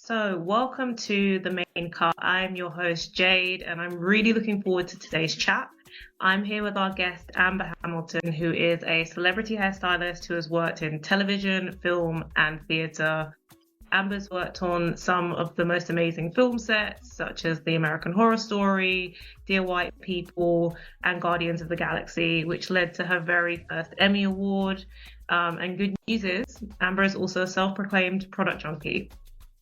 So, welcome to the main cut. I'm your host, Jade, and I'm really looking forward to today's chat. I'm here with our guest, Amber Hamilton, who is a celebrity hairstylist who has worked in television, film, and theatre. Amber's worked on some of the most amazing film sets, such as The American Horror Story, Dear White People, and Guardians of the Galaxy, which led to her very first Emmy Award. And good news is, Amber is also a self-proclaimed product junkie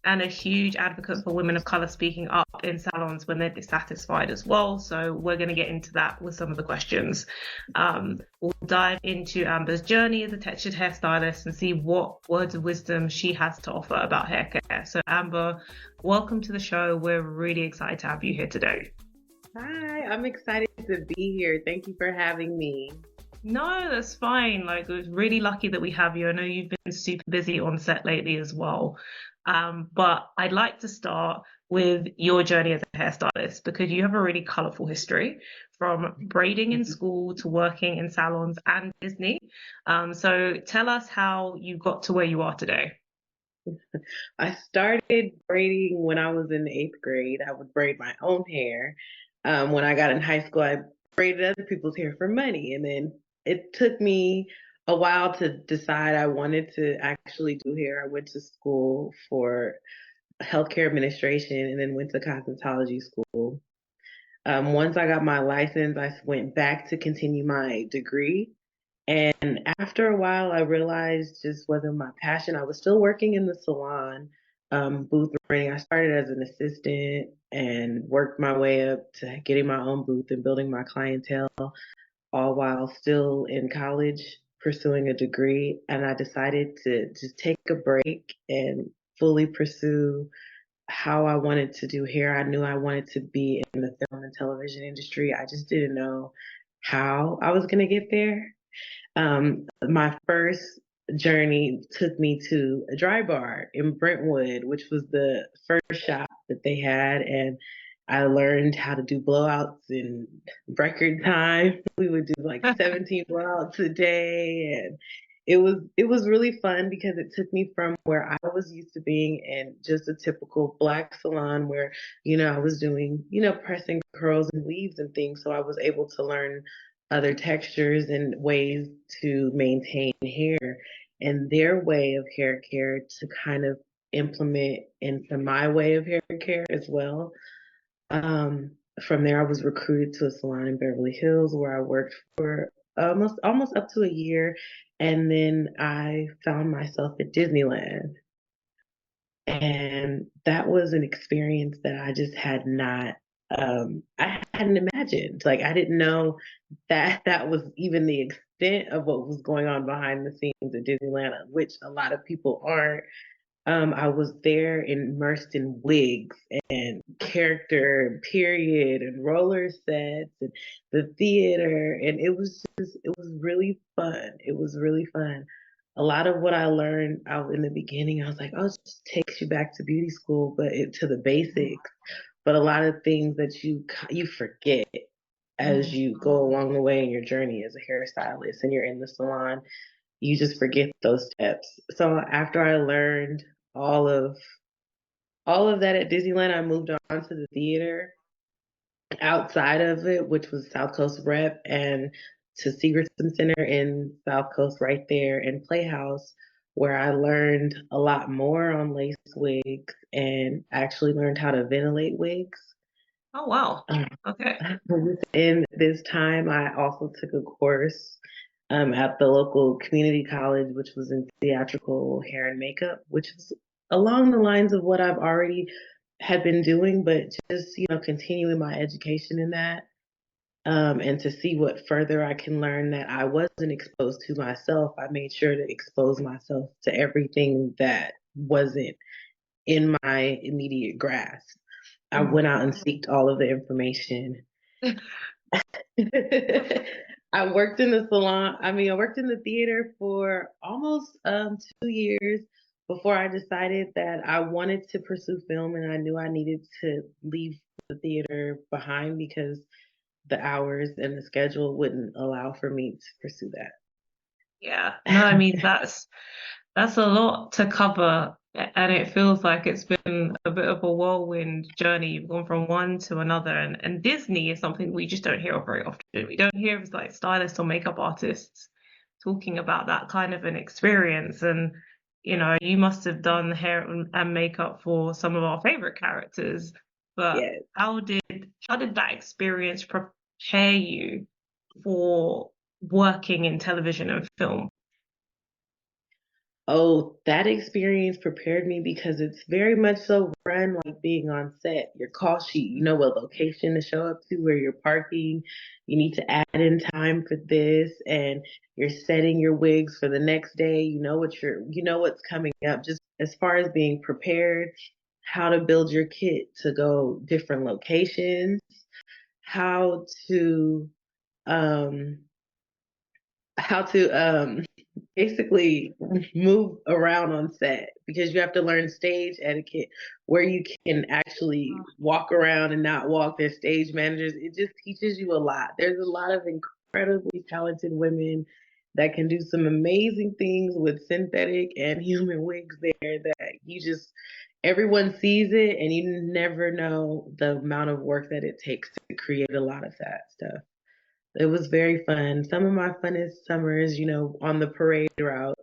and a huge advocate for women of color speaking up in salons when they're dissatisfied as well. So we're going to get into that with some of the questions. We'll dive into Amber's journey as a textured hairstylist and see what words of wisdom she has to offer about hair care. So Amber, welcome to the show. We're really excited to have you here today. Hi, I'm excited to be here. Thank you for having me. No, that's fine. Like, we're really lucky that we have you. I know you've been super busy on set lately as well. But I'd like to start with your journey as a hairstylist because you have a really colorful history from braiding in school to working in salons and Disney. So tell us how you got to where you are today. I started braiding when I was in the eighth grade. I would braid my own hair. When I got in high school, I braided other people's hair for money. And then it took me a while to decide I wanted to actually do hair. I went to school for healthcare administration and then went to cosmetology school. Once I got my license, I went back to continue my degree. And after a while, I realized just wasn't my passion. I was still working in the salon, booth running. I started as an assistant and worked my way up to getting my own booth and building my clientele, all while still in college pursuing a degree. And I decided to just take a break and fully pursue how I wanted to do hair. I knew I wanted to be in the film and television industry. I just didn't know how I was going to get there. My first journey took me to a dry bar in Brentwood, which was the first shop that they had, and I learned how to do blowouts in record time. We would do like 17 blowouts a day, and it was really fun because it took me from where I was used to being in just a typical black salon where, I was doing, pressing curls and weaves and things. So I was able to learn other textures and ways to maintain hair and their way of hair care to kind of implement into my way of hair care as well. From there, I was recruited to a salon in Beverly Hills where I worked for almost up to a year, and then I found myself at Disneyland, and that was an experience that I just had not. I hadn't imagined. Like I didn't know that that was even the extent of what was going on behind the scenes at Disneyland, which a lot of people aren't. I was there immersed in wigs and character and period and roller sets and the theater. And it was really fun. It was really fun. A lot of what I learned out in the beginning, I was like, oh, it just takes you back to beauty school, but to the basics. But a lot of things that you forget as you go along the way in your journey as a hairstylist and you're in the salon, you just forget those steps. So after I learned all of all of that at Disneyland, I moved on to the theater outside of it, which was South Coast Rep, and to Segerson Center in South Coast right there, and Playhouse, where I learned a lot more on lace wigs and actually learned how to ventilate wigs. Oh, wow. Okay. In this time, I also took a course at the local community college, which was in theatrical hair and makeup, which is along the lines of what I've already had been doing, but just, continuing my education in that, and to see what further I can learn that I wasn't exposed to myself. I made sure to expose myself to everything that wasn't in my immediate grasp. I went out and seeked all of the information. I worked in the salon. I worked in the theater for almost 2 years before I decided that I wanted to pursue film, and I knew I needed to leave the theater behind because the hours and the schedule wouldn't allow for me to pursue that. Yeah. No, I mean that's a lot to cover And it feels like it's been a bit of a whirlwind journey. You've gone from one to another, and Disney is something we just don't hear of very often. We don't hear of like stylists or makeup artists talking about that kind of an experience. And you must have done hair and makeup for some of our favorite characters. But Yes. how did that experience prepare you for working in television and film? Oh, that experience prepared me because it's very much so run like being on set. Your call sheet, you know what location to show up to, where you're parking. You need to add in time for this, and you're setting your wigs for the next day. You know what's coming up. Just as far as being prepared, how to build your kit to go different locations, how to um how to basically move around on set because you have to learn stage etiquette where you can actually walk around and not walk. Their stage managers. It just teaches you a lot. There's a lot of incredibly talented women that can do some amazing things with synthetic and human wigs there that you just everyone sees it and you never know the amount of work that it takes to create a lot of that stuff. It was very fun. Some of my funnest summers, on the parade route.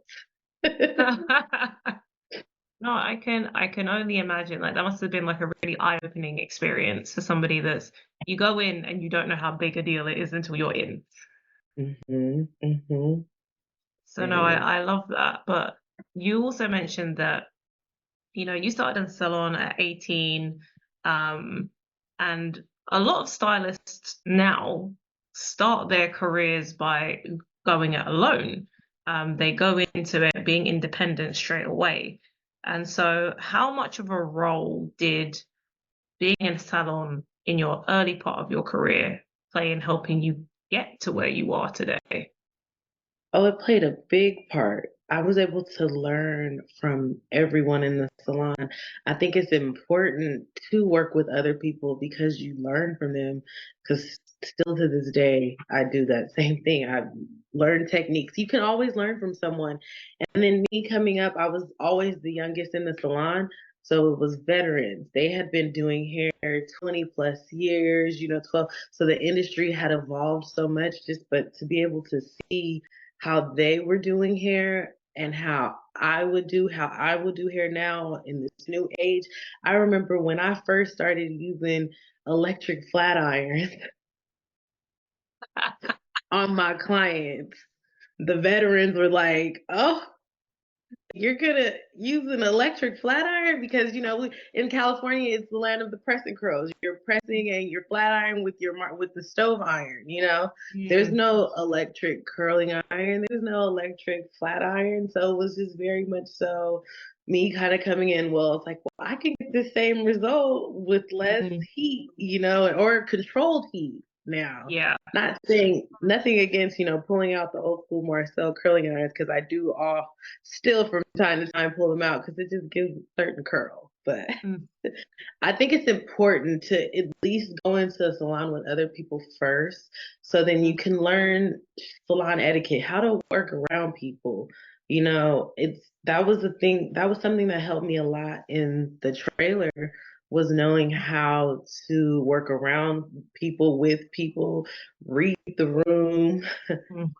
No, I can only imagine. Like that must have been like a really eye-opening experience for somebody that's you go in and you don't know how big a deal it is until you're in. Mhm, mhm. So It no, I, is. I love that. But you also mentioned that, you started in the salon at 18, um, and a lot of stylists now start their careers by going it alone. They go into it being independent straight away. And so, how much of a role did being in a salon in your early part of your career play in helping you get to where you are today? Oh, it played a big part. I was able to learn from everyone in the salon. I think it's important to work with other people because you learn from them. Because still to this day, I do that same thing. I've learned techniques. You can always learn from someone. And then me coming up, I was always the youngest in the salon. So it was veterans. They had been doing hair 20 plus years, 12. So the industry had evolved so much but to be able to see how they were doing hair and how I would do hair now in this new age. I remember when I first started using electric flat irons on my clients, the veterans were like, "Oh, you're gonna use an electric flat iron because in California it's the land of the pressing curls. You're pressing and you're flat iron with the stove iron. There's Mm. no electric curling iron. There's no electric flat iron. So it was just very much so me kind of coming in. Well, it's like, well, I can get the same result with less Mm. heat, or controlled heat now. Yeah. Not saying nothing against, pulling out the old school Marcel curling irons because I do all still from time to time pull them out because it just gives a certain curl. But Mm. I think it's important to at least go into a salon with other people first so then you can learn salon etiquette, how to work around people. That was the thing, that was something that helped me a lot in the trailer was knowing how to work around people with people, read the room. Mm.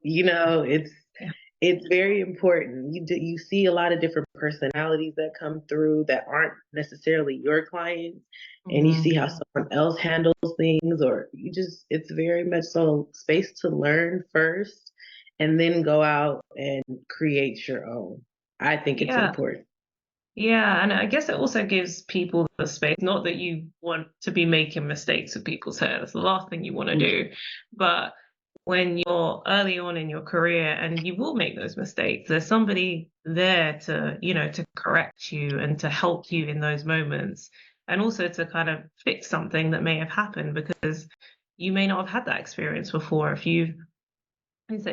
It's Yeah. it's very important. You see a lot of different personalities that come through that aren't necessarily your clients, and you see Mhm. how someone else handles things, or it's very much so space to learn first, and then go out and create your own. I think it's Yeah. important. Yeah, and I guess it also gives people the space, not that you want to be making mistakes with people's hair. That's the last thing you want to do. But when you're early on in your career and you will make those mistakes, there's somebody there to correct you and to help you in those moments. And also to kind of fix something that may have happened because you may not have had that experience before. If you've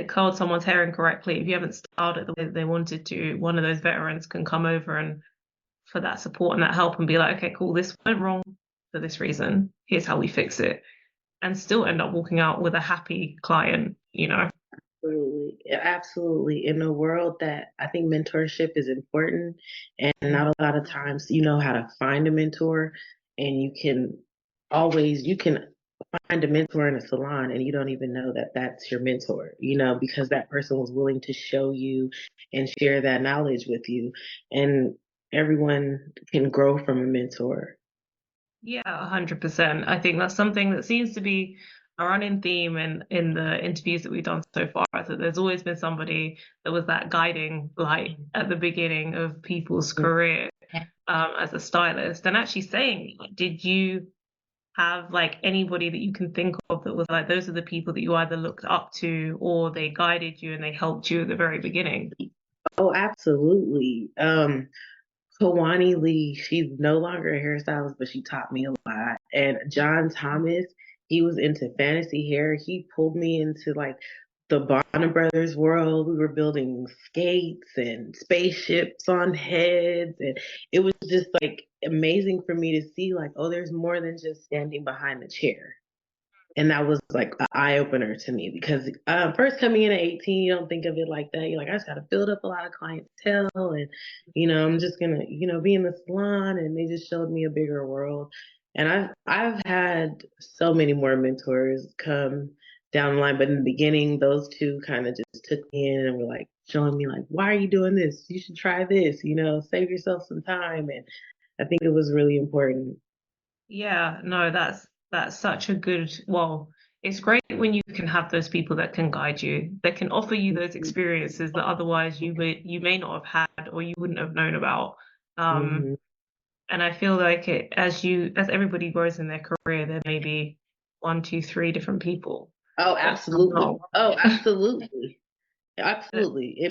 curled someone's hair incorrectly, if you haven't styled it the way that they wanted to, one of those veterans can come over and for that support and that help and be like, okay, cool, this went wrong for this reason. Here's how we fix it. And still end up walking out with a happy client. Absolutely. Absolutely. In a world that I think mentorship is important, and not a lot of times you know how to find a mentor, and you can find a mentor in a salon and you don't even know that that's your mentor, because that person was willing to show you and share that knowledge with you. And everyone can grow from a mentor. Yeah, 100%. I think that's something that seems to be a running theme in the interviews that we've done so far. That there's always been somebody that was that guiding light at the beginning of people's career as a stylist. And actually saying, did you have like anybody that you can think of that was like those are the people that you either looked up to or they guided you and they helped you at the very beginning? Oh, absolutely. Kawani Lee, she's no longer a hairstylist, but she taught me a lot. And John Thomas, he was into fantasy hair. He pulled me into like the Bonner Brothers world. We were building skates and spaceships on heads. And it was just like amazing for me to see like, oh, there's more than just standing behind the chair. And that was like an eye opener to me because first coming in at 18, you don't think of it like that. You're like, I just got to build up a lot of clientele, and I'm just gonna be in the salon. And they just showed me a bigger world. And I've had so many more mentors come down the line, but in the beginning, those two kind of just took me in and were like showing me like, why are you doing this? You should try this. Save yourself some time. And I think it was really important. Yeah, no, that's such a good, well, it's great when you can have those people that can guide you, that can offer you those experiences that otherwise you may not have had or you wouldn't have known about. Um, Mm-hmm. and I feel like as everybody grows in their career, there may be one, two, three different people Oh, that come absolutely. along. Oh, absolutely. Absolutely.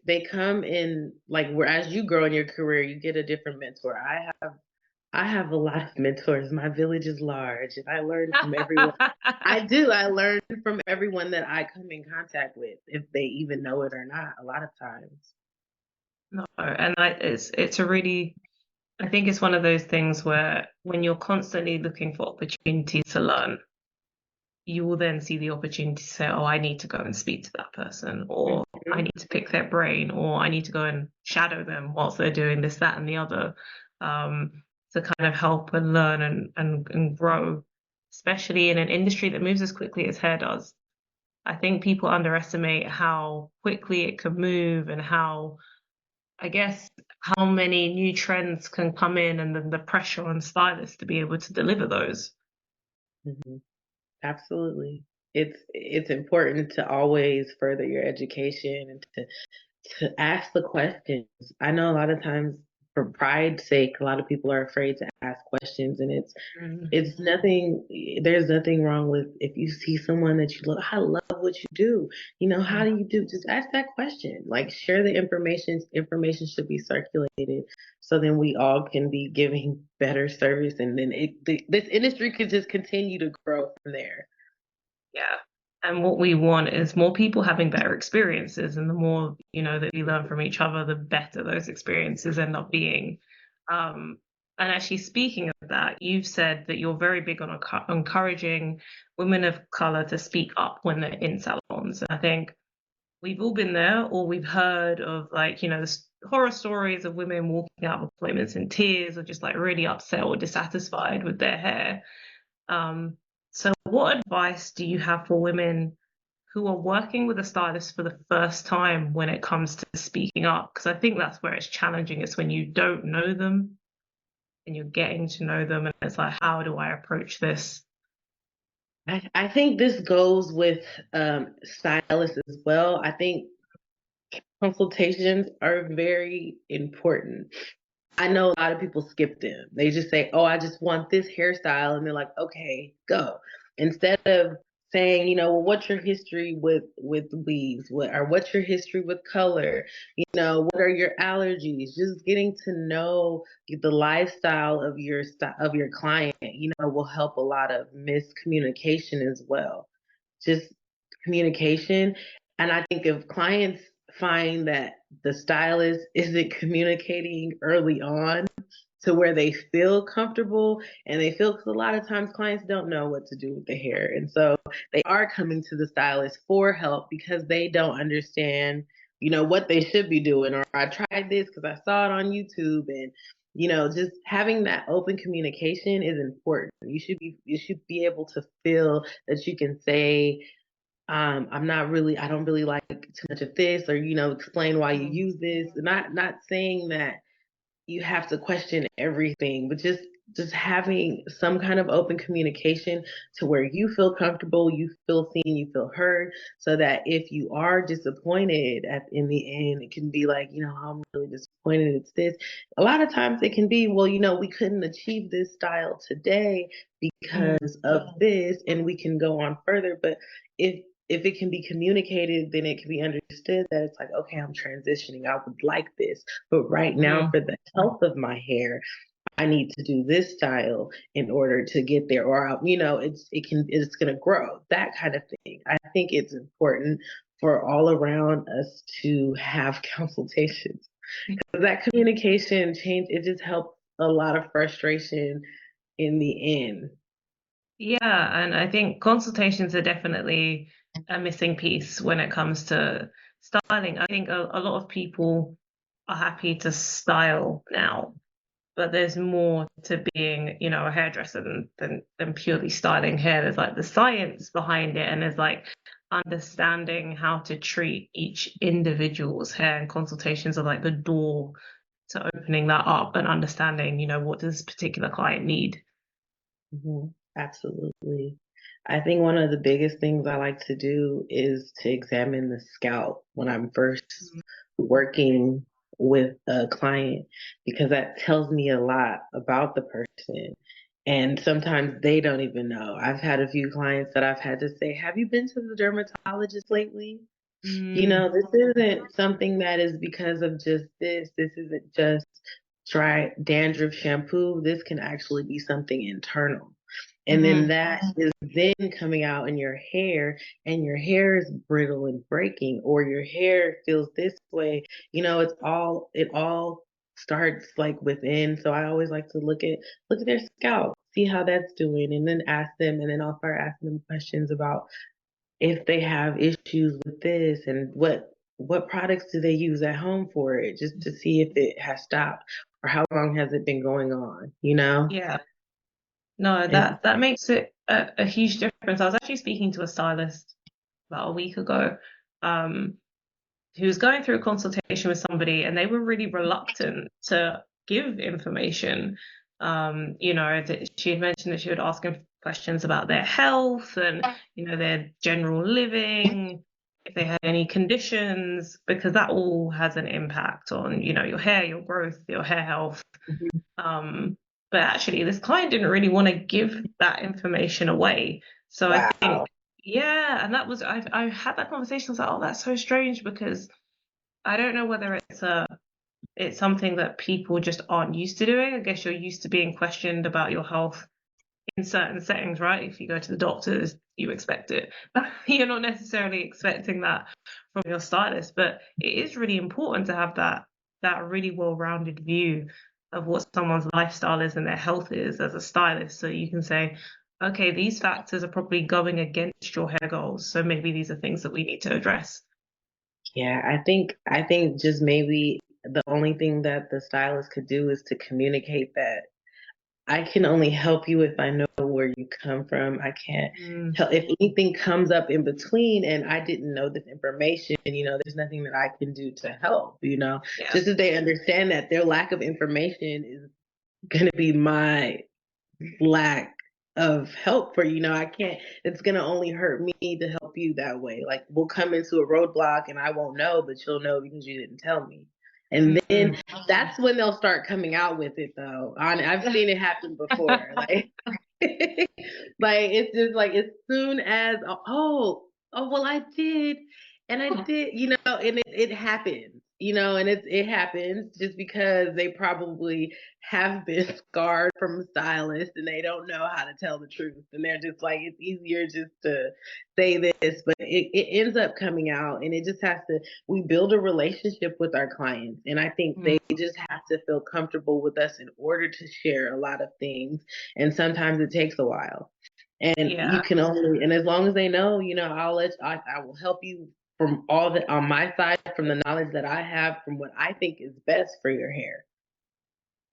They come in like where as you grow in your career, you get a different mentor. I have a lot of mentors. My village is large, and I learn from everyone. I do. I learn from everyone that I come in contact with, if they even know it or not. A lot of times. No, and it's a really, I think it's one of those things where when you're constantly looking for opportunities to learn, you will then see the opportunity to say, oh, I need to go and speak to that person, or I Mhm. need to pick their brain, or I need to go and shadow them whilst they're doing this, that, and the other, to kind of help and learn and grow, especially in an industry that moves as quickly as hair does. I think people underestimate how quickly it can move and how, I guess, how many new trends can come in and then the pressure on stylists to be able to deliver those. Mhm. Absolutely. It's important to always further your education and to ask the questions. I know a lot of times for pride's sake, a lot of people are afraid to ask questions, and Mm. it's nothing. There's nothing wrong with if you see someone that you love. I love what you do. How do you do? Just ask that question. Like share the information. Information should be circulated so then we all can be giving better service, and then this industry could just continue to grow from there. Yeah. And what we want is more people having better experiences. And the more, that we learn from each other, the better those experiences end up being. Um, and actually, speaking of that, you've said that you're very big on encouraging women of color to speak up when they're in salons. And I think we've all been there, or we've heard of like, horror stories of women walking out of appointments in tears or just like really upset or dissatisfied with their hair. So what advice do you have for women who are working with a stylist for the first time when it comes to speaking up? Because I think that's where it's challenging. It's when you don't know them and you're getting to know them, and it's like, how do I approach this? I think this goes with stylists as well. I think consultations are very important. I know a lot of people skip them. They just say, "Oh, I just want this hairstyle," and they're like, "Okay, go." Instead of saying, "Well, what's your history with weaves? What's your history with color? What are your allergies?" Just getting to know the lifestyle of your client, will help a lot of miscommunication as well. Just communication. And I think if clients find that the stylist isn't communicating early on, to where they feel comfortable and they feel, because a lot of times clients don't know what to do with the hair. And so they are coming to the stylist for help because they don't understand, what they should be doing. Or I tried this because I saw it on YouTube. And, just having that open communication is important. You should be able to feel that you can say, I don't really like too much of this, or, explain why you use this. Not saying that you have to question everything, but just having some kind of open communication to where you feel comfortable, you feel seen, you feel heard, so that if you are disappointed in the end, it can be like, I'm really disappointed, it's this. A lot of times it can be, well, we couldn't achieve this style today because of this, and we can go on further. But if it can be communicated, then it can be understood that it's like, okay, I'm transitioning. I would like this, but right now, for the health of my hair, I need to do this style in order to get there, or it's going to grow. That kind of thing. I think it's important for all around us to have consultations, because that communication change, it just helps a lot of frustration in the end. Yeah, and I think consultations are definitely a missing piece when it comes to styling. I think a lot of people are happy to style now, but there's more to being, a hairdresser than purely styling hair. There's like the science behind it, and there's like understanding how to treat each individual's hair, and consultations are like the door to opening that up and understanding, what does this particular client need. Absolutely. I think one of the biggest things I like to do is to examine the scalp when I'm first working with a client, because that tells me a lot about the person. And sometimes they don't even know. I've had a few clients that I've had to say, have you been to the dermatologist lately? This isn't something that is because of just this. This isn't just dry dandruff shampoo. This can actually be something internal. And then that is then coming out in your hair, and your hair is brittle and breaking, or your hair feels this way. It all starts like within. So I always like to look at their scalp, see how that's doing, and then ask them, and then I'll start asking them questions about if they have issues with this, and what products do they use at home for it, just to see if it has stopped, or how long has it been going on. Yeah. No, And that makes it a huge difference. I was actually speaking to a stylist about a week ago, um, who was going through a consultation with somebody, and they were really reluctant to give information. She had mentioned that she would ask him questions about their health and, their general living, if they had any conditions, because that all has an impact on, your hair, your growth, your hair health. Um, but actually, this client didn't really want to give that information away. So I think, wow. yeah, and that was, I had that conversation. I was like, oh, that's so strange, because I don't know whether it's something that people just aren't used to doing. I guess you're used to being questioned about your health in certain settings, right? If you go to the doctors, you expect it. You're not necessarily expecting that from your stylist, but it is really important to have that really well-rounded view of what someone's lifestyle is and their health is as a stylist. So you can say, okay, these factors are probably going against your hair goals. So maybe these are things that we need to address. Yeah, I think just maybe the only thing that the stylist could do is to communicate that I can only help you if I know where you come from. I can't Mm, help if anything comes up in between and I didn't know this information, there's nothing that I can do to help. yeah. Just as they understand that their lack of information is going to be my lack of help for I can't, it's going to only hurt me to help you that way. Like, we'll come into a roadblock and I won't know, but you'll know because you didn't tell me. And then that's when they'll start coming out with it, though. I've seen it happen before. Like, like it's just like, as soon as, oh well, I did, and I did, and it happens. and it happens just because they probably have been scarred from a stylist and they don't know how to tell the truth. And they're just like, it's easier just to say this, but it ends up coming out, and it just has to, we build a relationship with our clients. And I think Mm, they just have to feel comfortable with us in order to share a lot of things. And sometimes it takes a while. And you yeah, can only, and as long as they know, I will help you from all the on my side, from the knowledge that I have, from what I think is best for your hair.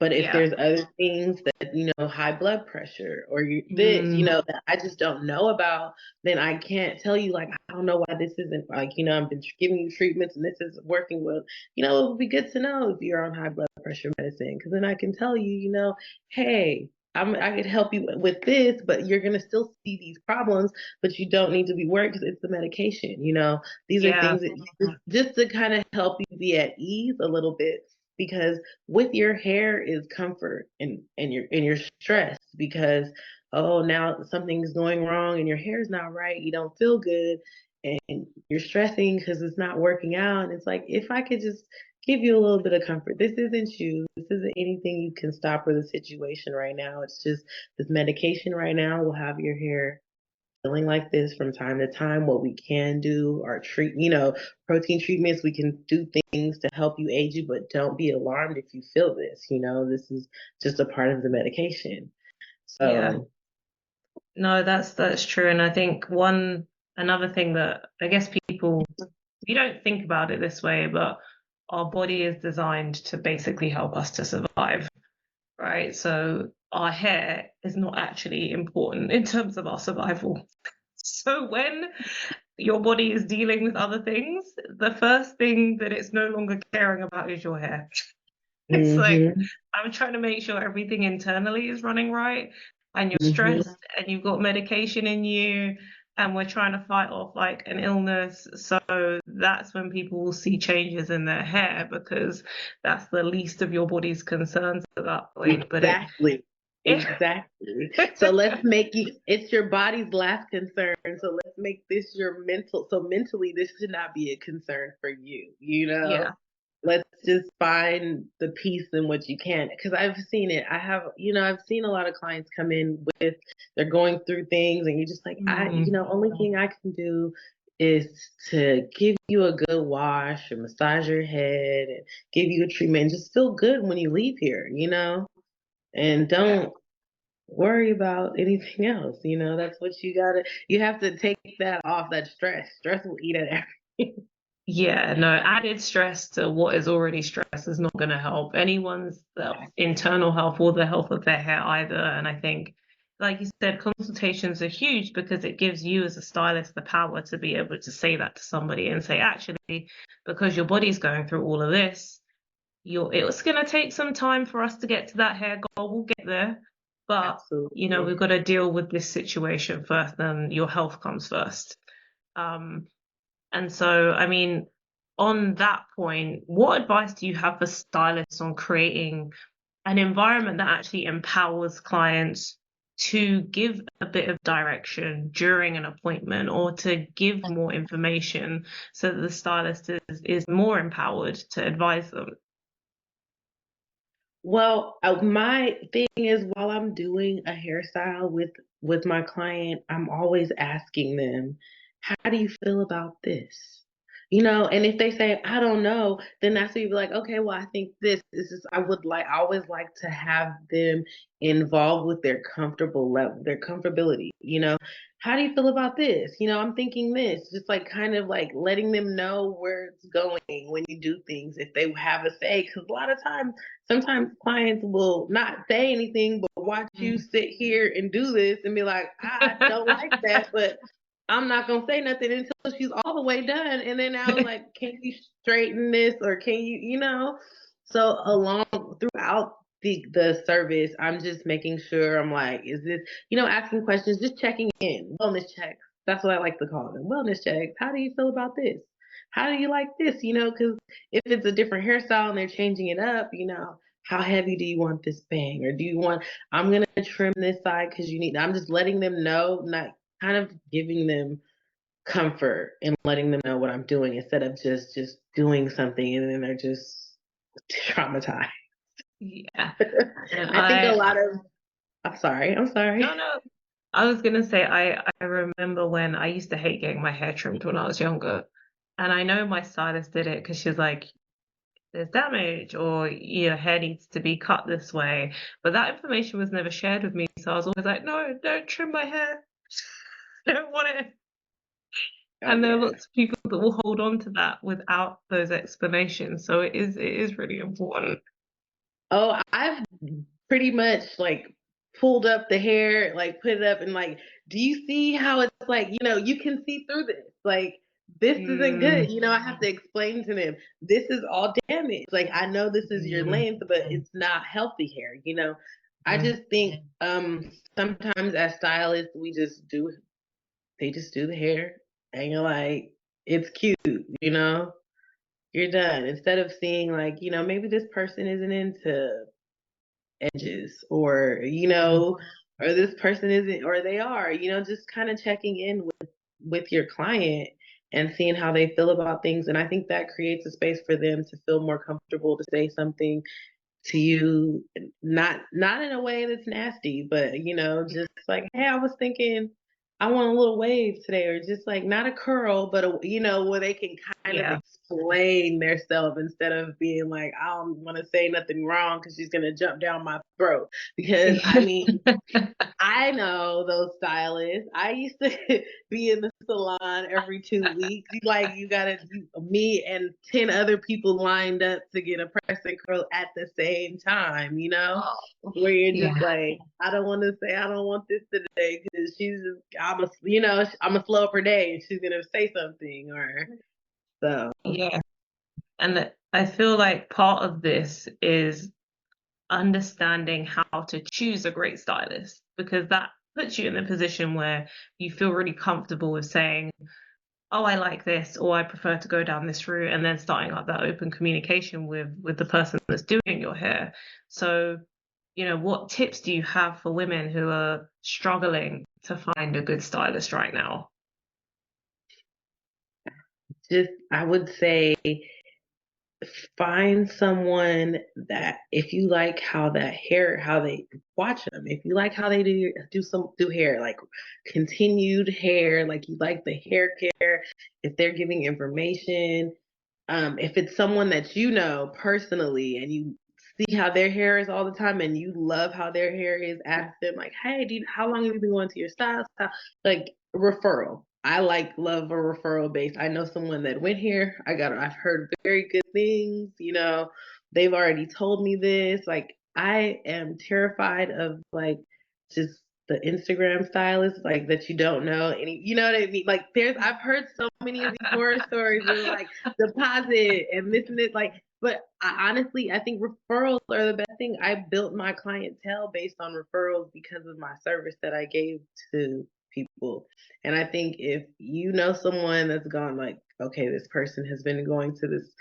But if yeah. there's other things that, high blood pressure or this, Mm, that I just don't know about, then I can't tell you, like, I don't know why this isn't, like, I've been giving you treatments and this isn't working well. It would be good to know if you're on high blood pressure medicine, because then I can tell you, hey, I could help you with this, but you're going to still see these problems, but you don't need to be worried because it's the medication. These are yeah, things that just to kind of help you be at ease a little bit, because with your hair is comfort, and you're stressed because, oh, now something's going wrong and your hair is not right, you don't feel good, and you're stressing because it's not working out. And it's like, if I could just give you a little bit of comfort, this isn't you, this isn't anything you can stop with the situation right now, it's just this medication right now will have your hair feeling like this from time to time. What we can do are protein treatments. We can do things to help you age you, but don't be alarmed if you feel this. This is just a part of the medication. yeah. So, No, that's true. And I think another thing that I guess people, you don't think about it this way, but our body is designed to basically help us to survive, right? So our hair is not actually important in terms of our survival. So when your body is dealing with other things, the first thing that it's no longer caring about is your hair. It's like, hmm I'm trying to make sure everything internally is running right, and you're hmm stressed and you've got medication in you, and we're trying to fight off like an illness. So that's when people will see changes in their hair, because that's the least of your body's concerns at that point. But exactly. it Exactly. So let's make it's your body's last concern. So let's make this your mental. So mentally, this should not be a concern for you. yeah. Let's just find the peace in what you can. Because I've seen it. I've seen a lot of clients come in with, they're going through things, and you're just like, Mm, only thing I can do is to give you a good wash and massage your head and give you a treatment and just feel good when you leave here. And yeah. don't worry about anything else. That's what you have to take that off, that stress. Stress will eat at everything. Yeah, no, added stress to what is already stress is not going to help anyone's internal health or the health of their hair either. And I think, like you said, consultations are huge because it gives you as a stylist the power to be able to say that to somebody and say, actually, because your body's going through all of this, it's going to take some time for us to get to that hair goal. We'll get there, but Absolutely. we've got to deal with this situation first, and your health comes first. Um, and so, I mean, on that point, what advice do you have for stylists on creating an environment that actually empowers clients to give a bit of direction during an appointment, or to give more information so that the stylist is more empowered to advise them? Well, my thing is, while I'm doing a hairstyle with my client, I'm always asking them, "How do you feel about this?" And if they say, "I don't know," then that's when you be like, "Okay, well, I think this is." I always like to have them involved with their comfortable level, their comfortability. How do you feel about this? I'm thinking this. Just like kind of like letting them know where it's going when you do things, if they have a say, because a lot of times, sometimes clients will not say anything, but watch you Mm. sit here and do this and be like, I don't like that, but I'm not gonna say nothing until she's all the way done. And then I was like, can you straighten this, or can you? So along throughout the service, I'm just making sure, I'm like, is this, asking questions, just checking in, wellness checks. That's what I like to call them, wellness checks. How do you feel about this? How do you like this? Because if it's a different hairstyle and they're changing it up, how heavy do you want this bang? Or do you want, I'm going to trim this side because you need, I'm just letting them know, not kind of giving them comfort in letting them know what I'm doing instead of just doing something and then they're just traumatized. Yeah. And I think a I lot of I'm sorry. no, no. I was gonna say I remember when I used to hate getting my hair trimmed when I was younger, and I know my stylist did it because she's like, "There's damage, or your hair needs to be cut this way," but that information was never shared with me, so I was always like, "No, don't trim my hair. I don't want it." Oh And there are yeah. lots of people that will hold on to that without those explanations, so it is really important. Oh, I've pretty much like pulled up the hair, like put it up and like, do you see how it's like, you can see through this. Like this isn't Mm, good. I have to explain to them, this is all damage. Like I know this is your mm, length, but it's not healthy hair. I just think sometimes as stylists they just do the hair and you're like, it's cute. You're done. Instead of seeing like, maybe this person isn't into edges mm. or this person isn't or they are, just kind of checking in with your client and seeing how they feel about things. And I think that creates a space for them to feel more comfortable to say something to you, not in a way that's nasty, but just like, hey, I was thinking I want a little wave today, or just like not a curl, but where they can kind of Yeah. explain themselves instead of being like, I don't want to say nothing wrong because she's gonna jump down my throat. Because I mean, I know those stylists. I used to be in the salon every 2 weeks. You gotta me and 10 other people lined up to get a press and curl at the same time. Oh, Where you're just yeah, like, I don't want to say I don't want this today because I'm a slow up her day and she's gonna say something or so. yeah. And I feel like part of this is understanding how to choose a great stylist, because that puts you in a position where you feel really comfortable with saying, "Oh, I like this," or "I prefer to go down this route," and then starting up that open communication with the person that's doing your hair. So, what tips do you have for women who are struggling to find a good stylist right now? Just I would say find someone that if you like how they watch them, if you like how they do hair, like continued hair, like you like the hair care, if they're giving information, if it's someone that you know personally and you see how their hair is all the time and you love how their hair is, ask them like, hey, how long have you been going to your stylist? Like referral. I love a referral base. I know someone that went here. I've heard very good things. They've already told me this. Like I am terrified of like just the Instagram stylist, like that you don't know any, you know what I mean? Like I've heard so many of these horror stories where like deposit and this and this, like, but I think referrals are the best thing. I built my clientele based on referrals because of my service that I gave to people. And I think if you know someone that's gone like, okay, this person has been going to this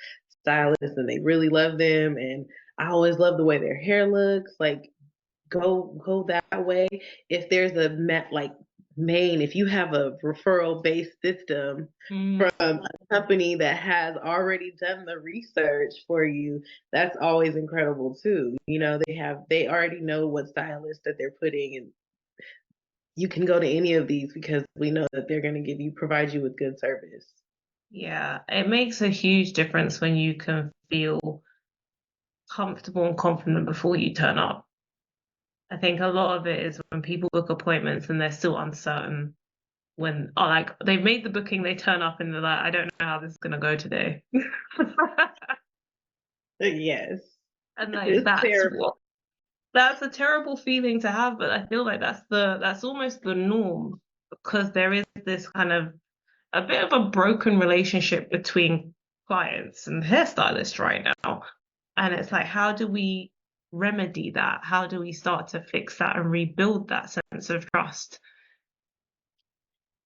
stylist and they really love them and I always love the way their hair looks, like go that way. If there's a if you have a referral based system Mm, from a company that has already done the research for you, that's always incredible too. They already know what stylist that they're putting, and you can go to any of these because we know that they're going to provide you with good service. yeah, it makes a huge difference when you can feel comfortable and confident before you turn up. I think a lot of it is when people book appointments and they're still uncertain when, oh, like they've made the booking, they turn up and they're like, I don't know how this is gonna go today. Yes, And like it's terrible. that's a terrible feeling to have, but I feel like that's almost the norm, because there is this kind of a bit of a broken relationship between clients and hairstylists right now. And it's like, how do we remedy that? How do we start to fix that and rebuild that sense of trust?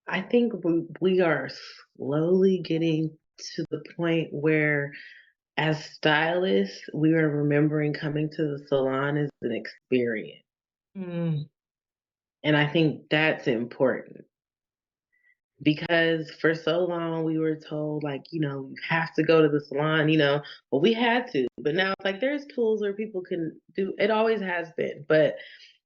I think we are slowly getting to the point where, as stylists, we are remembering coming to the salon as an experience. Mm, And I think that's important because for so long we were told, like, you have to go to the salon, well, we had to, but now it's like there's tools where people can do it. Always has been, but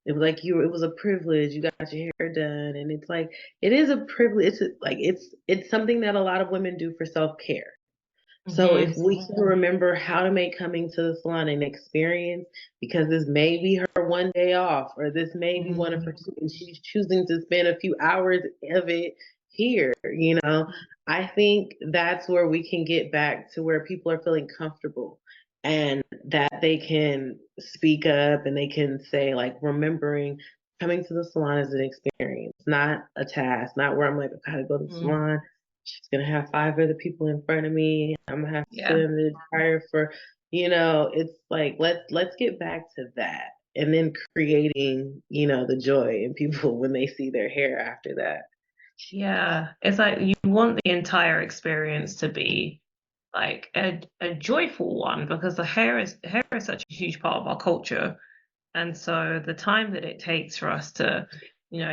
it was like it was a privilege. You got your hair done, and it's like it is a privilege. It's something that a lot of women do for self-care. So if Hmm. we can remember how to make coming to the salon an experience, because this may be her one day off, or this may be one of her, and she's choosing to spend a few hours of it here, I think that's where we can get back to where people are feeling comfortable and that they can speak up and they can say, like, remembering coming to the salon is an experience, not a task, not where I'm like, I gotta go to the Mm. salon. She's gonna have five other people in front of me. I'm gonna have to sit Yeah. in the dryer for, it's like let's get back to that, and then creating, the joy in people when they see their hair after that. Yeah. It's like you want the entire experience to be like a joyful one because the hair is such a huge part of our culture. And so the time that it takes for us to,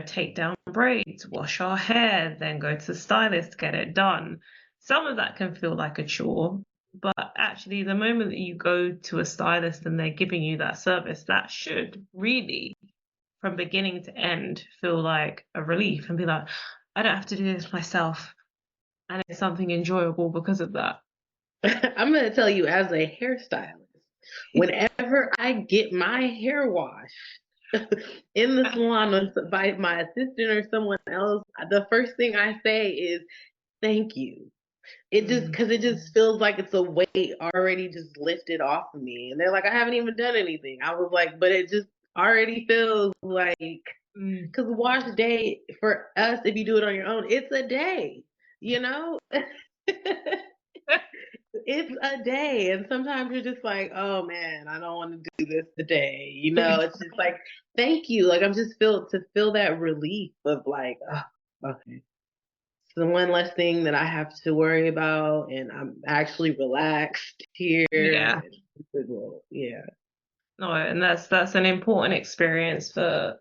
take down braids, wash our hair, then go to the stylist, get it done, some of that can feel like a chore. But actually, the moment that you go to a stylist and they're giving you that service, that should really, from beginning to end, feel like a relief and be like, I don't have to do this myself. And it's something enjoyable because of that. I'm gonna tell you, as a hairstylist, whenever I get my hair washed in the salon by my assistant or someone else, the first thing I say is thank you. Mm. Because it just feels like it's a weight already just lifted off of me. And they're like, I haven't even done anything. I was like, but it just already feels like, Mm. because wash day for us, if you do it on your own, it's a day, you know? It's a day. And sometimes you're just like, oh man, I don't want to do this today. It's just like, thank you. Like, I'm just feel that relief of like, oh, okay. The one less thing that I have to worry about, and I'm actually relaxed here. Yeah. Well, yeah. No, and that's an important experience for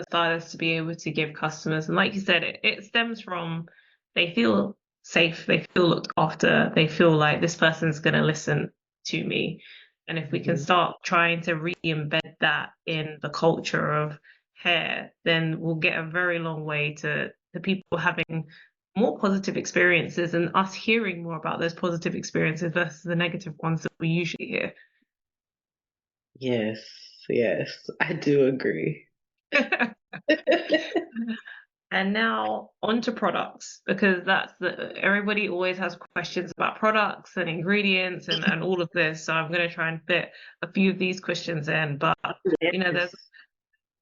stylists to be able to give customers. And like you said, it stems from they feel safe, they feel looked after, they feel like this person's going to listen to me. And if we can Mhm. start trying to re-embed that in the culture of hair, then we'll get a very long way to people having more positive experiences and us hearing more about those positive experiences versus the negative ones that we usually hear. Yes, yes, I do agree. And now onto products, because everybody always has questions about products and ingredients and all of this. So I'm going to try and fit a few of these questions in. But, Yes. there's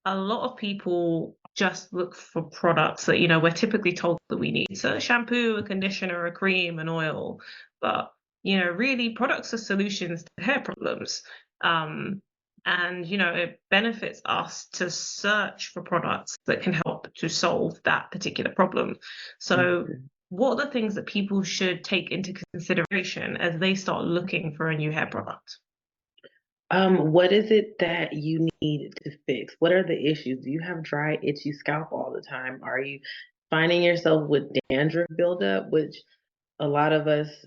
a lot of people just look for products that, we're typically told that we need. So a shampoo, a conditioner, a cream, an oil. But, really products are solutions to hair problems. Um, and, it benefits us to search for products that can help to solve that particular problem. So Mhm. what are the things that people should take into consideration as they start looking for a new hair product? What is it that you need to fix? What are the issues? Do you have dry, itchy scalp all the time? Are you finding yourself with dandruff buildup, which a lot of us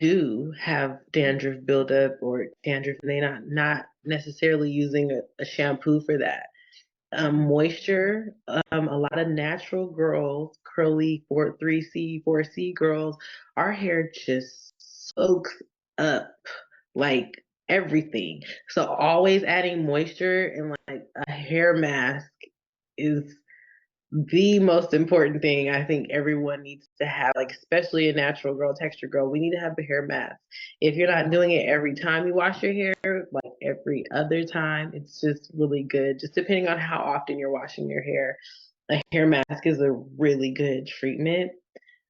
do have dandruff buildup or dandruff, and they not necessarily using a shampoo for that. Moisture, a lot of natural girls, curly 3C, 4C girls, our hair just soaks up like everything. So always adding moisture and like a hair mask is the most important thing I think everyone needs to have, like especially a natural girl, texture girl. We need to have a hair mask. If you're not doing it every time you wash your hair, like every other time, it's just really good. Just depending on how often you're washing your hair, a hair mask is a really good treatment.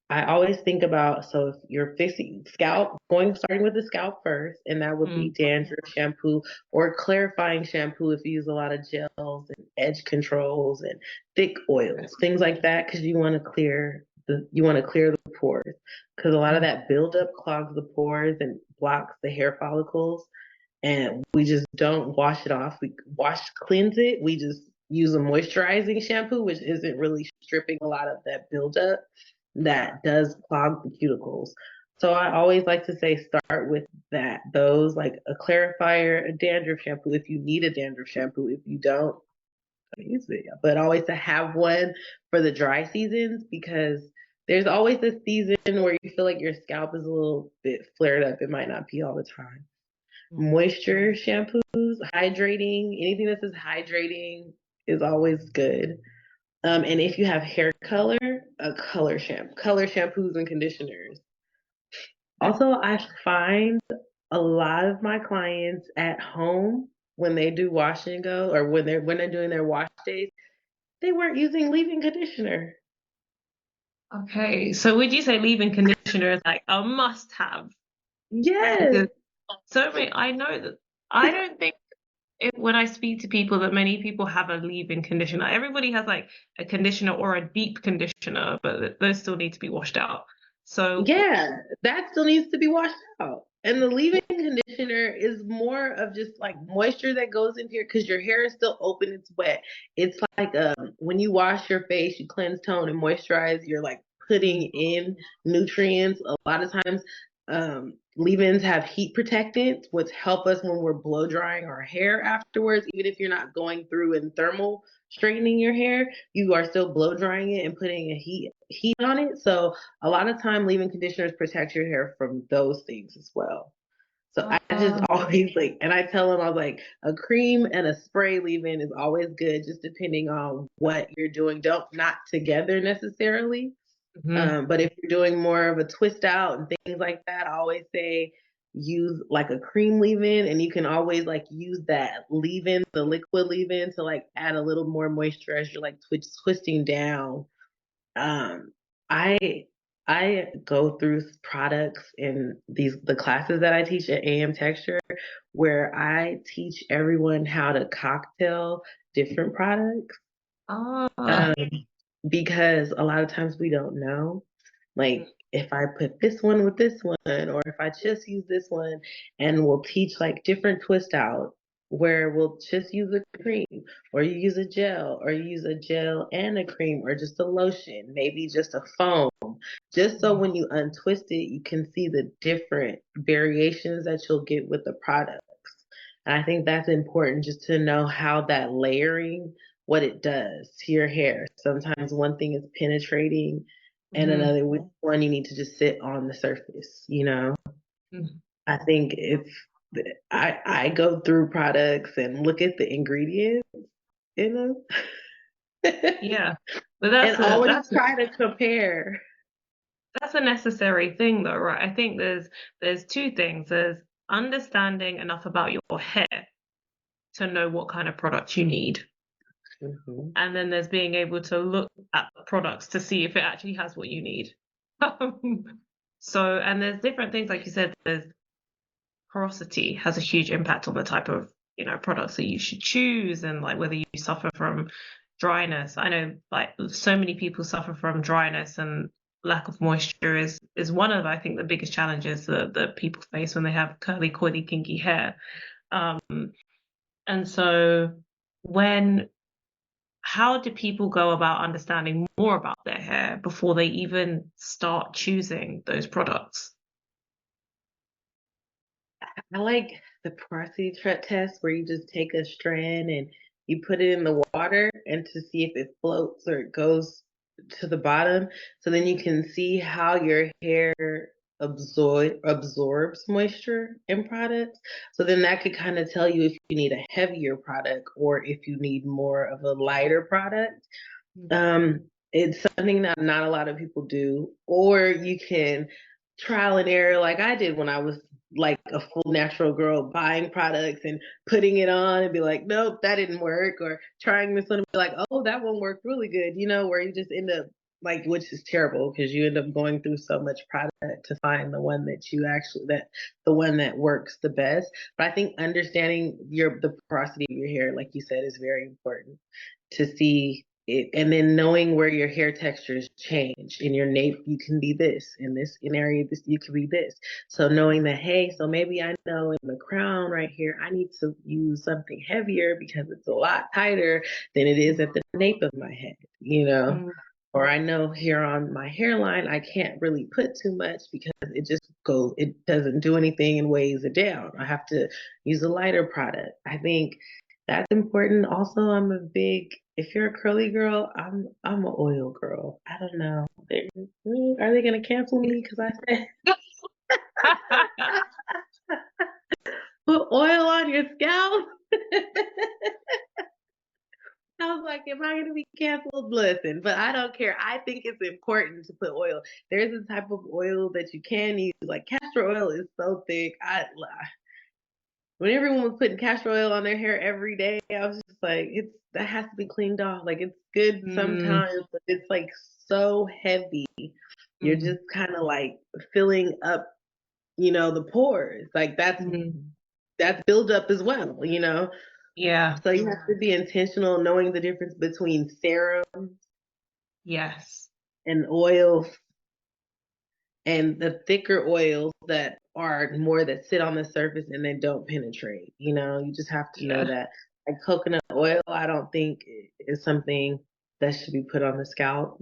I always think about, so if you're fixing scalp, starting with the scalp first, and that would be Mm. dandruff shampoo or clarifying shampoo if you use a lot of gels and edge controls and thick oils, things like that, because you want to clear the pores, because a lot of Mm. that buildup clogs the pores and blocks the hair follicles, and we just don't wash it off. We cleanse it. We just use a moisturizing shampoo, which isn't really stripping a lot of that buildup. that does clog the cuticles. So I always like to say start with those like a clarifier, a dandruff shampoo if you need a dandruff shampoo. If you don't, use it. But always to have one for the dry seasons, because there's always this season where you feel like your scalp is a little bit flared up. It might not be all the time. Moisture shampoos, hydrating, anything that says hydrating is always good. And if you have hair color, a color shampoos and conditioners. Also, I find a lot of my clients at home when they do wash and go, or when they're doing their wash days, they weren't using leave-in conditioner. Okay, so would you say leave-in conditioner is like a must-have? Yes. Because so many, I know that I don't think when I speak to people that many people have a leave-in conditioner. Everybody has like a conditioner or a deep conditioner, but those still need to be washed out. So Yeah, that still needs to be washed out. And the leave-in conditioner is more of just like moisture that goes in here because your hair is still open, it's wet. It's like when you wash your face, you cleanse, tone, and moisturize, you're like putting in nutrients. A lot of times, leave-ins have heat protectants, which help us when we're blow drying our hair afterwards. Even if you're not going through and thermal straightening your hair, you are still blow drying it and putting a heat on it. So a lot of time leave-in conditioners protect your hair from those things as well. So I just always like, and I tell them, I was like, a cream and a spray leave-in is always good, just depending on what you're doing. Don't not together necessarily. But if you're doing more of a twist out and things like that, I always say use like a cream leave-in, and you can always like use that leave-in, the liquid leave-in, to like add a little more moisture as you're like twisting down. um, I I go through products in the classes that I teach at AM Texture, where I teach everyone how to cocktail different products. Um, because a lot of times we don't know. Like if I put this one with this one, or if I just use this one, and we'll teach like different twist out where we'll just use a cream, or you use a gel, or you use a gel and a cream, or just a lotion, maybe just a foam, just so when you untwist it, you can see the different variations that you'll get with the products. And I think that's important just to know how that layering, what it does to your hair. Sometimes one thing is penetrating and another one you need to just sit on the surface, you know? I think I go through products and look at the ingredients in them. Yeah, but And always try to compare. that's a necessary thing though, right? I think there's two things. There's understanding enough about your hair to know what kind of products you need. And then there's being able to look at the products to see if it actually has what you need. So, and there's different things, like you said, there's porosity has a huge impact on the type of, products that you should choose, and like whether you suffer from dryness. I know like so many people suffer from dryness, and lack of moisture is one of, I think, the biggest challenges that people face when they have curly, coily, kinky hair. Um, and so when how do people go about understanding more about their hair before they even start choosing those products? I like the porosity test where you just take a strand and you put it in the water and to see if it floats or it goes to the bottom. So then you can see how your hair absorbs moisture in products. So then that could kind of tell you if you need a heavier product or if you need more of a lighter product. Um, it's something that not a lot of people do, or you can trial and error like I did when I was like a full natural girl, buying products and putting it on and be like, nope, that didn't work, or trying this one and be like, oh, that one worked really good, where you just end up like, which is terrible because you end up going through so much product to find the one that the one that works the best. But I think understanding the porosity of your hair, like you said, is very important to see it, and then knowing where your hair textures change. In your nape, you can be this. In this area, this you can be this. So knowing that, hey, so maybe I know in the crown right here, I need to use something heavier because it's a lot tighter than it is at the nape of my head, Or I know here on my hairline, I can't really put too much because it doesn't do anything and weighs it down. I have to use a lighter product. I think that's important. Also, if you're a curly girl, I'm an oil girl. I don't know. Are they going to cancel me because I said put oil on your scalp? I was like, am I going to be canceled? Listen, but I don't care. I think it's important to put oil. There's a type of oil that you can use. Like castor oil is so thick. When everyone was putting castor oil on their hair every day, I was just like, that has to be cleaned off. Like it's good Mm, sometimes, but it's like so heavy. You're mm, just kind of like filling up, the pores. Like mm. that's buildup as well. Yeah. So you have to be intentional, knowing the difference between serum Yes. and oils and the thicker oils that are more that sit on the surface and then don't penetrate. You just have to know Yeah. that. Like coconut oil, I don't think is something that should be put on the scalp.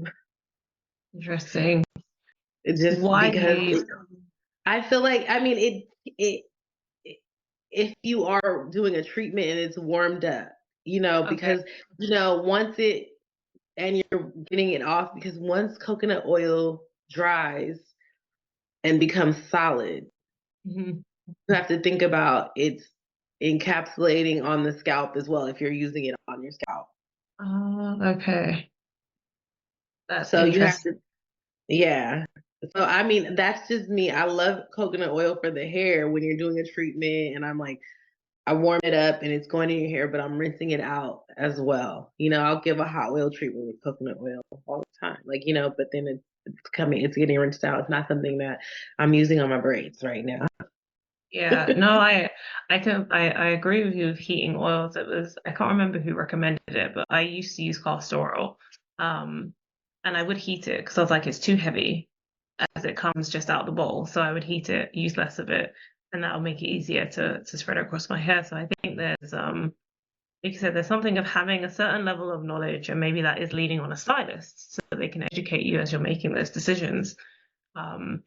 Interesting. It just Why do because you? I feel like I mean it if you are doing a treatment and it's warmed up, Okay. because once it and you're getting it off because once coconut oil dries and becomes solid, Mhm. you have to think about it's encapsulating on the scalp as well if you're using it on your scalp. Oh, okay. That's So you have interesting. to, yeah. So I mean, that's just me. I love coconut oil for the hair when you're doing a treatment, and I'm like, I warm it up and it's going in your hair, but I'm rinsing it out as well. I'll give a hot oil treatment with coconut oil all the time, like but then it's getting rinsed out. It's not something that I'm using on my braids right now. Yeah, no, I agree with you with heating oils. I can't remember who recommended it, but I used to use castor oil. Um, and I would heat it because I was like, it's too heavy as it comes just out the bowl. So I would heat it, use less of it, and that'll make it easier to spread across my hair. So I think like you said, there's something of having a certain level of knowledge, and maybe that is leaning on a stylist so that they can educate you as you're making those decisions. Um,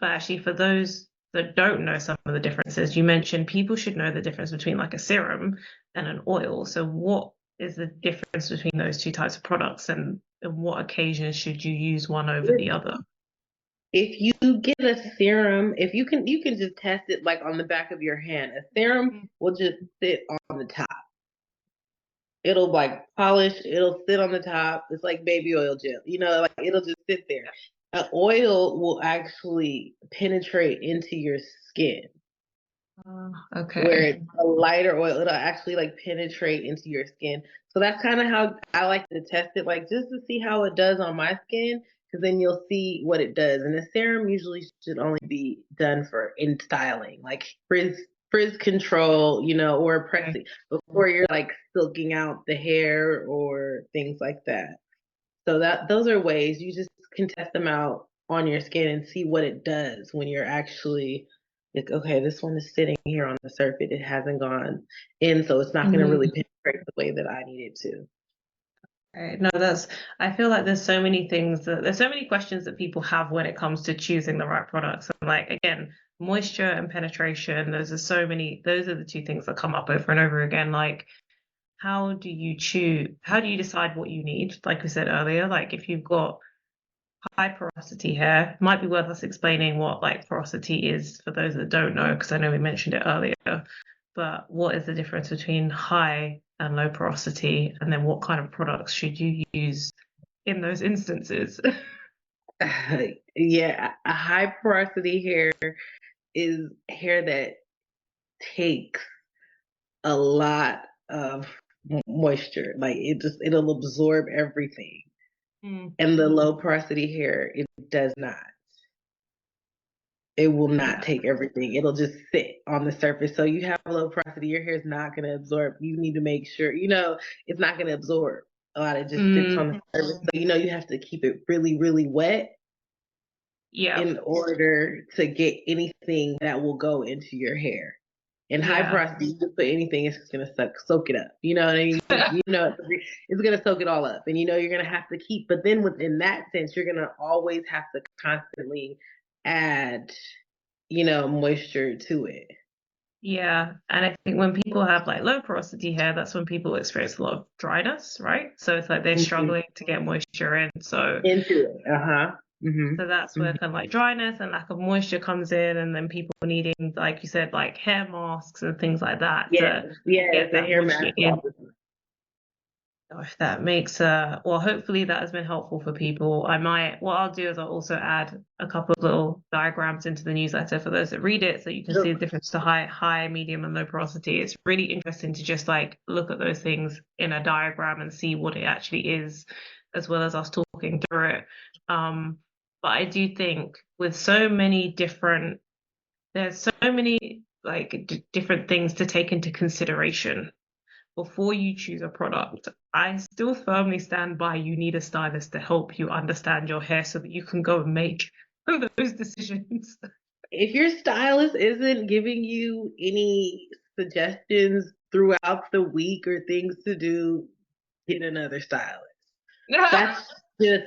but actually, for those that don't know some of the differences, you mentioned people should know the difference between like a serum and an oil. So, what is the difference between those two types of products, and on what occasions should you use one over the other? If you get a serum, if you can just test it like on the back of your hand. A serum will just sit on the top. It'll like polish, it'll sit on the top. It's like baby oil gel, like it'll just sit there. An oil will actually penetrate into your skin. Where Okay. it's a lighter oil, it'll actually like penetrate into your skin. So that's kind of how I like to test it, like just to see how it does on my skin, because then you'll see what it does. And the serum usually should only be done for in styling, like frizz control, or Okay. pressing before you're like silking out the hair or things like that. So those are ways you just can test them out on your skin and see what it does when you're actually like, okay, this one is sitting here on the surface. It hasn't gone in, so it's not going to really Mhm. penetrate the way that I need it to. Okay. No, I feel like there's so many questions that people have when it comes to choosing the right products. And like, again, moisture and penetration, those are the two things that come up over and over again. Like, how do you decide what you need? Like we said earlier, like if you've got high porosity hair, might be worth us explaining what like porosity is for those that don't know, because I know we mentioned it earlier. But what is the difference between high and low porosity, and then what kind of products should you use in those instances? Yeah, a high porosity hair is hair that takes a lot of moisture. Like it'll absorb everything. Mm, And the low porosity hair, it does not. It will not yeah. take everything. It'll just sit on the surface. So you have low porosity, your hair is not going to absorb. You need to make sure, it's not going to absorb a lot. It just sits Mm, on the surface. So, you have to keep it really, really wet yeah. in order to get anything that will go into your hair. In high Yeah. porosity, you can put anything, it's just gonna soak it up. You know what I mean? You know, it's gonna soak it all up, and you know you're gonna have to keep. But then within that sense, you're gonna always have to constantly add, you know, moisture to it. Yeah, and I think when people have like low porosity hair, that's when people experience a lot of dryness, right? So it's like they're Mhm. struggling to get moisture in. So Into it. Uh-huh. so that's where kind of like dryness and lack of moisture comes in, and then people needing, like you said, like hair masks and things like that Yes, to yes, get the that hair moisture mask. in. Gosh, that makes well, hopefully that has been helpful for people. What I'll do is I'll also add a couple of little diagrams into the newsletter for those that read it, so you can see the difference to high, medium, and low porosity. It's really interesting to just like look at those things in a diagram and see what it actually is, as well as us talking through it. But I do think with there's so many like different things to take into consideration before you choose a product. I still firmly stand by you need a stylist to help you understand your hair so that you can go and make those decisions. If your stylist isn't giving you any suggestions throughout the week or things to do, get another stylist. That's just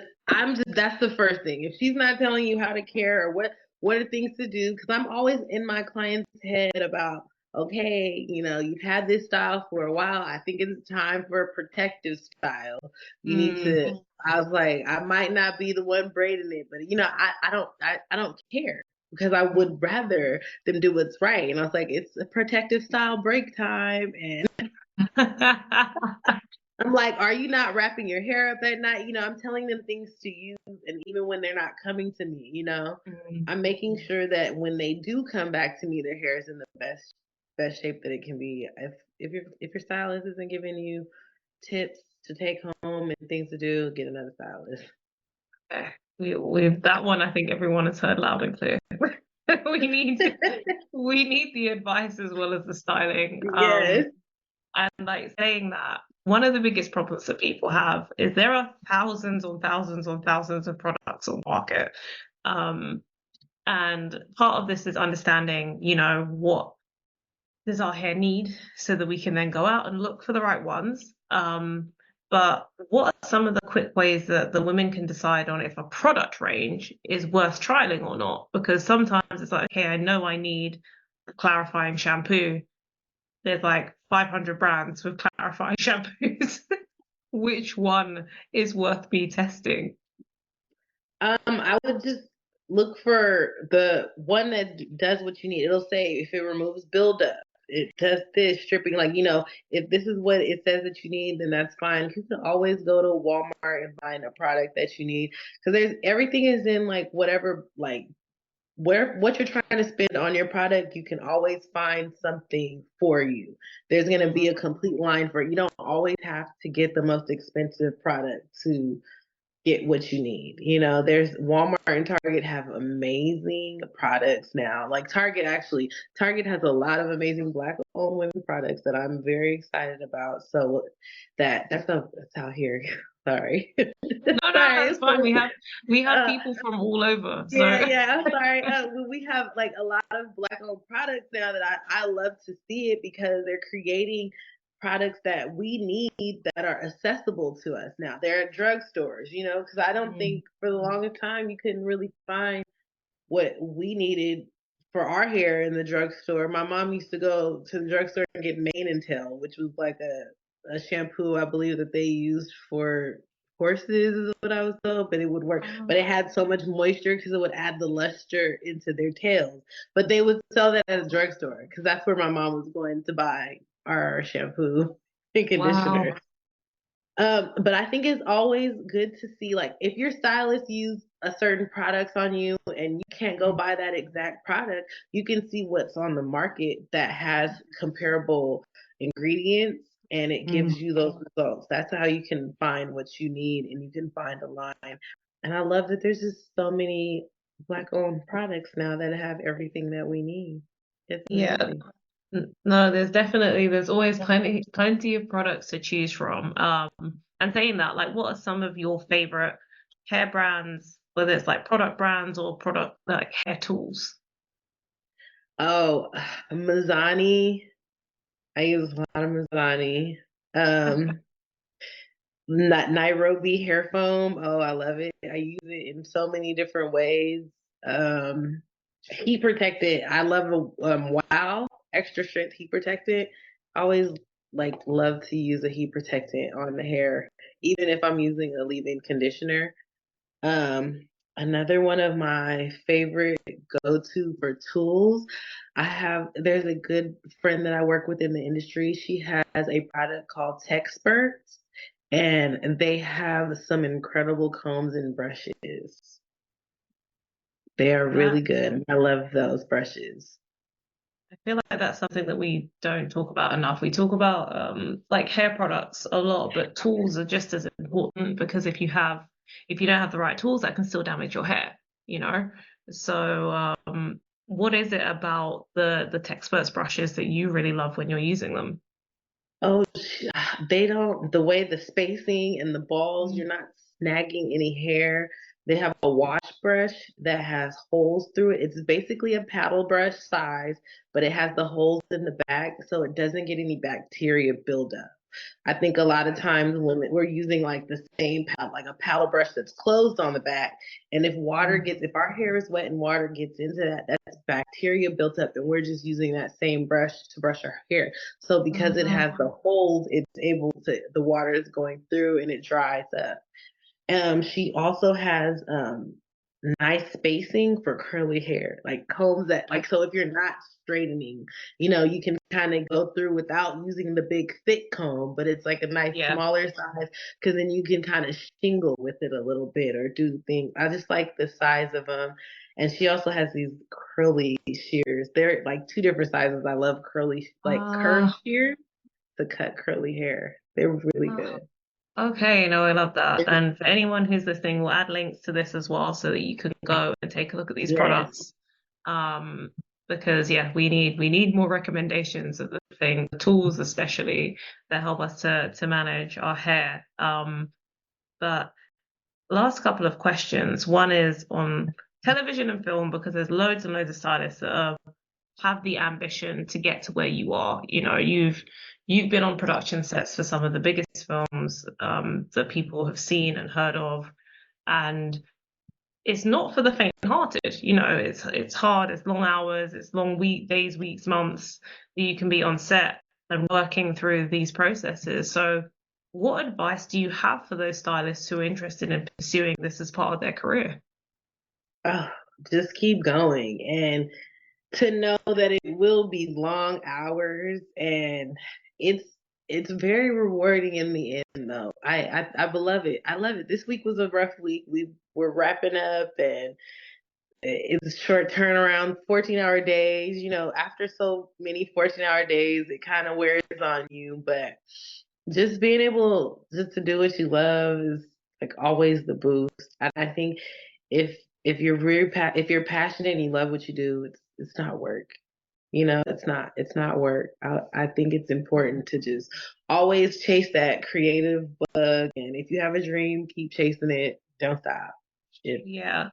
that's the first thing. If she's not telling you how to care or what are things to do, because I'm always in my client's head about, okay, you know, you've had this style for a while. I think it's time for a protective style. You need Mm, to. I was like, I might not be the one braiding it, but you know, I don't care because I would rather them do what's right. And I was like, it's a protective style break time, and I'm like, are you not wrapping your hair up at night? You know, I'm telling them things to use, and even when they're not coming to me, you know, mm. I'm making sure that when they do come back to me, their hair is in the best shape that it can be. If your stylist isn't giving you tips to take home and things to do, get another stylist. Okay. We that one I think everyone has heard loud and clear. we need we need the advice as well as the styling. Yes. And like saying that, one of the biggest problems that people have is there are thousands on thousands on thousands of products on the market. Um, and part of this is understanding, you know, what does our hair need so that we can then go out and look for the right ones. But what are some of the quick ways that the women can decide on if a product range is worth trialing or not? Because sometimes it's like, okay, I know I need a clarifying shampoo. There's like 500 brands with clarifying shampoos. Which one is worth me testing? I would just look for the one that does what you need. It'll say if it removes buildup, it does this stripping. Like, you know, if this is what it says that you need, then that's fine. You can always go to Walmart and find a product that you need because there's everything is in like whatever like where what you're trying to spend on your product. You can always find something for you. There's going to be a complete line for it. You don't always have to get the most expensive product to get what you need. You know, there's Walmart and Target have amazing products now. Like Target has a lot of amazing black owned women products that I'm very excited about. So that's out here. Sorry. No, Sorry. that's fine. We have people from all over. So Yeah. I'm sorry. We have like a lot of black owned products now that I love to see it because they're creating products that we need that are accessible to us now. They're at drugstores, you know, because I don't mm, think for the longest time you couldn't really find what we needed for our hair in the drugstore. My mom used to go to the drugstore and get mane and tail, which was like a shampoo I believe that they used for horses is what I was told, but it would work. But it had so much moisture because it would add the luster into their tails. But they would sell that at a drugstore because that's where my mom was going to buy our shampoo and wow. conditioner. But I think it's always good to see like if your stylist used a certain products on you and you can't go buy that exact product, you can see what's on the market that has comparable ingredients and it Mm, gives you those results. That's how you can find what you need and you can find a line. And I love that there's just so many black owned products now that have everything that we need. It's yeah. amazing. No, there's always plenty of products to choose from. And saying that, like, what are some of your favorite hair brands, whether it's like product brands or product like hair tools? Oh, Mizani. I use a lot of Mizani. Um, Nairobi hair foam. Oh, I love it. I use it in so many different ways. Um, Heat protected. I love a Wow extra strength heat protectant. I always like love to use a heat protectant on the hair, even if I'm using a leave-in conditioner. Um, Another one of my favorite go-to for tools, there's a good friend that I work with in the industry. She has a product called Texperts, and they have some incredible combs and brushes. They are That really good. I love those brushes. I feel like that's something that we don't talk about enough. We talk about like hair products a lot, but tools are just as important because if you don't have the right tools, that can still damage your hair, you know? So what is it about the Texperts brushes that you really love when you're using them? Oh, they don't, the way the spacing and the balls, Mm. you're not snagging any hair. They have a wash brush that has holes through it. It's basically a paddle brush size, but it has the holes in the back so it doesn't get any bacteria buildup. I think a lot of times when we're using like the same like a paddle brush that's closed on the back, and if our hair is wet and water gets into that, that's bacteria built up, and we're just using that same brush to brush our hair. So because it Mhm. has the holes, the water is going through and it dries up. She also has nice spacing for curly hair, like combs that like so if you're not straightening, you can kind of go through without using the big thick comb, but it's like a nice Yeah. smaller size because then you can kind of shingle with it a little bit or do things. I just like the size of them. And she also has these curly shears. They're like two different sizes. I love like curved Uh, shears to cut curly hair. They're really uh, good. Okay, no, I love that. And for anyone who's listening, we'll add links to this as well so that you can go and take a look at these Yes. products. Um, because yeah, we need more recommendations of the tools especially that help us to manage our hair. But last couple of questions. One is on television and film because there's loads and loads of stylists that have the ambition to get to where you are. You know, you've been on production sets for some of the biggest films that people have seen and heard of, and it's not for the faint-hearted. You know, it's hard, it's long hours, it's long days, weeks, months that you can be on set and working through these processes. So, what advice do you have for those stylists who are interested in pursuing this as part of their career? Oh, just keep going and to know that it will be long hours and it's it's very rewarding in the end though. I love it. I love it. This week was a rough week. We were wrapping up and it's a short turnaround, 14-hour days. After so many 14-hour days, it kind of wears on you, but just being able just to do what you love is like always the boost. I think if if you're passionate and you love what you do, it's not work. It's not work. I think it's important to just always chase that creative bug, and if you have a dream, keep chasing it. Don't stop. It, Yeah,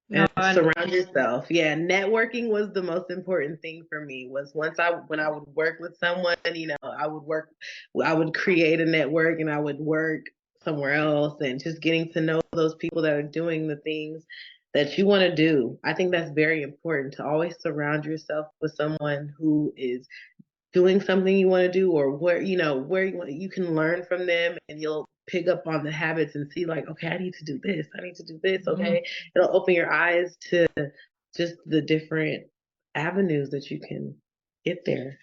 no, and and surround yourself. Yeah, networking was the most important thing for me. Was when I would work with someone, I would create a network, and I would work somewhere else, and just getting to know those people that are doing the things that you want to do. I think that's very important to always surround yourself with someone who is doing something you want to do, or where you can learn from them, and you'll pick up on the habits and see like, okay, I need to do this, I need to do this. mhm. Okay, it'll open your eyes to just the different avenues that you can get there.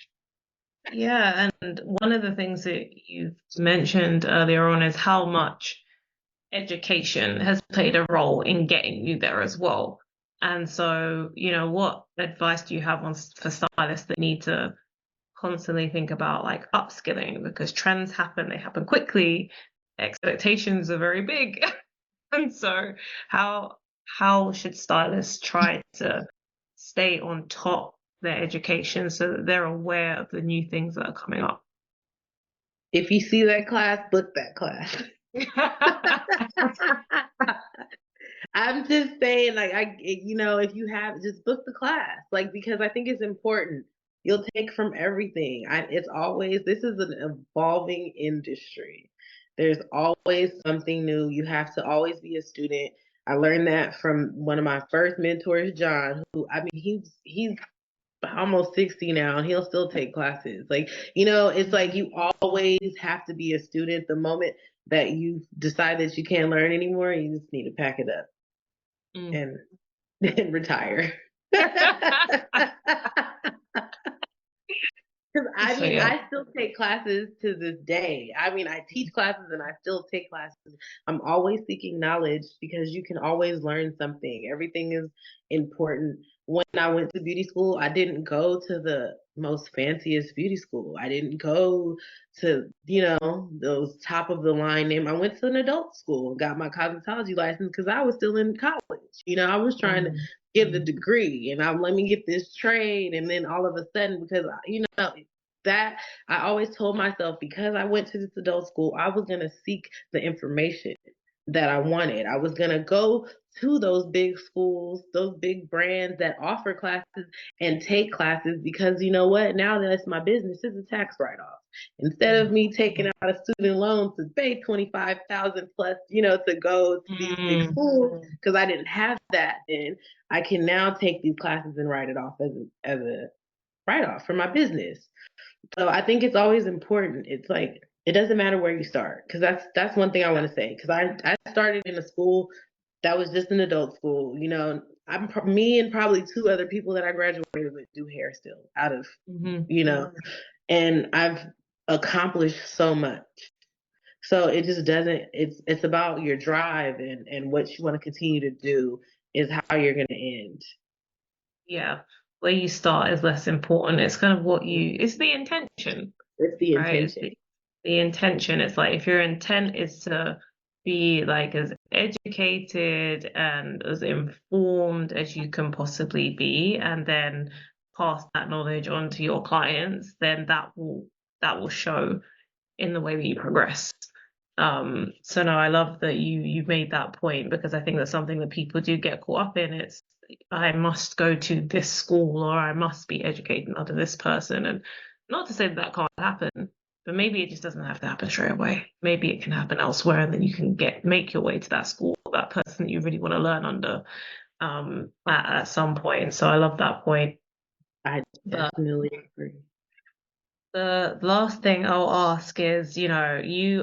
Yeah, and one of the things that you've mentioned earlier on is how much education has played a role in getting you there as well. And so, what advice do you have for stylists that need to constantly think about like upskilling because trends happen, they happen quickly, expectations are very big. And so, how how should stylists try to stay on top of their education so that they're aware of the new things that are coming up? If you see that class, book that class. I'm just saying, like, if you have, just book the class, like, because I think it's important. You'll take from everything. It's always, this is an evolving industry. There's always something new. You have to always be a student. I learned that from one of my first mentors, John, who, I mean, he's almost 60 now and he'll still take classes. Like, it's like you always have to be a student. The moment that you decide that you can't learn anymore, you just need to pack it up and and retire. Because I So mean, yeah. I still take classes to this day. I mean, I teach classes and I still take classes. I'm always seeking knowledge because you can always learn something. Everything is important. When I went to beauty school, I didn't go to the most fanciest beauty school. I didn't go to, those top of the line name. I went to an adult school and got my cosmetology license because I was still in college. I was trying to get the degree and let me get this trade. And then all of a sudden, because, that I always told myself, because I went to this adult school, I was going to seek the information that I wanted. I was going to go to those big schools, those big brands that offer classes and take classes, because you know what? Now that it's my business, it's a tax write-off. Instead of me taking out a student loan to pay 25,000 plus, to go to these big schools, because I didn't have that then, I can now take these classes and write it off as a write-off for my business. So I think it's always important. It's like, it doesn't matter where you start, because that's one thing I want to say. Because I started in a school that was just an adult school. Me and probably two other people that I graduated with do hair still out of, and I've accomplished so much. So it just doesn't. It's about your drive and what you want to continue to do is how you're going to end. Yeah, where you start is less important. It's kind of it's the intention, It's the right? It's intention. the intention. It's like if your intent is to be like as educated and as informed as you can possibly be, and then pass that knowledge on to your clients, then that will show in the way that you progress. So no, I love that you made that point, because I think that's something that people do get caught up in. It's, I must go to this school or I must be educated under this person. And not to say that can't happen, but maybe it just doesn't have to happen straight away. Maybe it can happen elsewhere, and then you can make your way to that school, that person that you really want to learn under at some point. So I love that point. I definitely agree. The last thing I'll ask is, you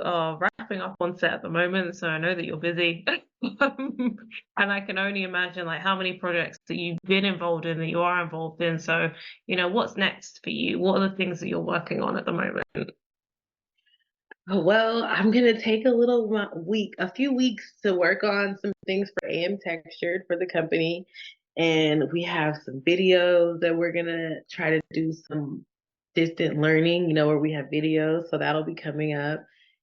are wrapping up on set at the moment, so I know that you're busy. And I can only imagine like how many projects that you've been involved in, that you are involved in. So, what's next for you? What are the things that you're working on at the moment? Well, I'm gonna take a few weeks to work on some things for AM Textured for the company, and we have some videos that we're gonna try to do some distant learning, where we have videos, so that'll be coming up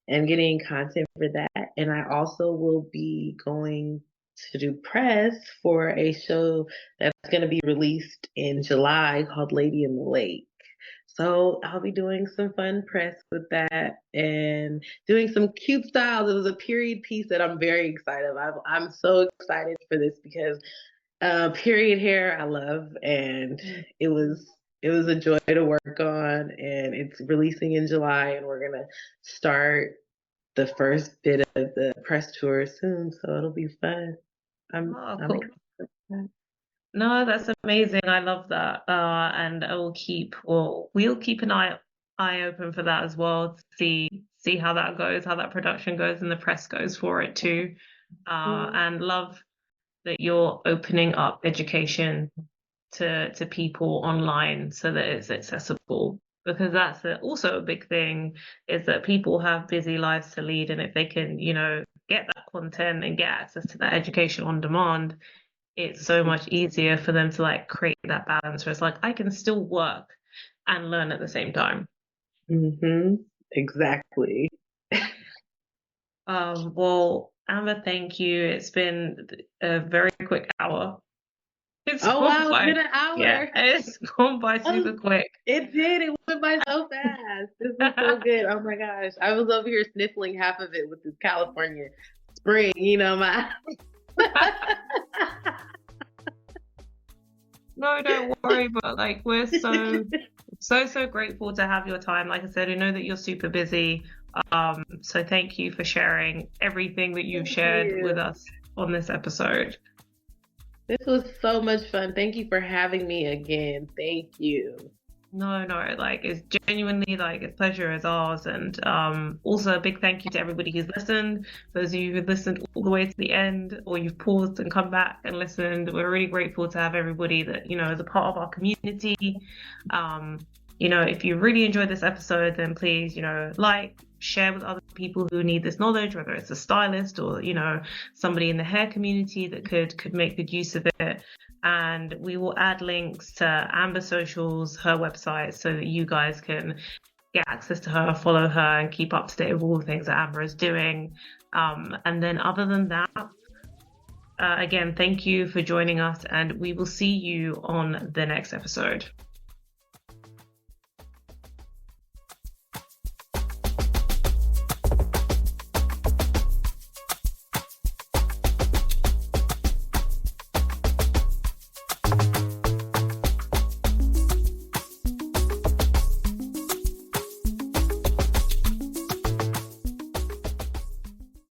and getting content for that. And I also will be going to do press for a show that's gonna be released in July called Lady in the Lake. So I'll be doing some fun press with that and doing some cute styles. It was a period piece that I'm very excited about. I'm so excited for this because period hair I love, and it was a joy to work on, and it's releasing in July, and we're gonna start the first bit of the press tour soon, so it'll be fun. Oh, I'm cool. excited. No, that's amazing. I love that. And we'll keep an eye open for that as well, to see how that goes, how that production goes and the press goes for it too. And love that you're opening up education to people online so that it's accessible, because that's also a big thing, is that people have busy lives to lead, and if they can, get that content and get access to that education on demand, it's so much easier for them to like create that balance where it's like I can still work and learn at the same time. Exactly. Well, Amber, thank you. It's been a very quick hour. It's Oh gone wow, it's by. been an Yeah, hour. it's gone by Oh, super quick. it did. It went by so fast. This was so good. Oh my gosh. I was over here sniffling half of it with this California spring, my No, don't worry, but like we're so grateful to have your time. Like I said, I know that you're super busy. So thank you for sharing everything that you've shared with us on this episode. This was so much fun. Thank you for having me again. Thank you. No, like it's genuinely like a pleasure is ours. And also a big thank you to everybody who's listened. Those of you who listened all the way to the end, or you've paused and come back and listened. We're really grateful to have everybody that, is a part of our community. If you really enjoyed this episode, then please, share with other people who need this knowledge, whether it's a stylist or, somebody in the hair community that could make good use of it. And we will add links to Amber's socials, her website, so that you guys can get access to her, follow her, and keep up to date with all the things that Amber is doing. And then other than that, again, thank you for joining us, and we will see you on the next episode.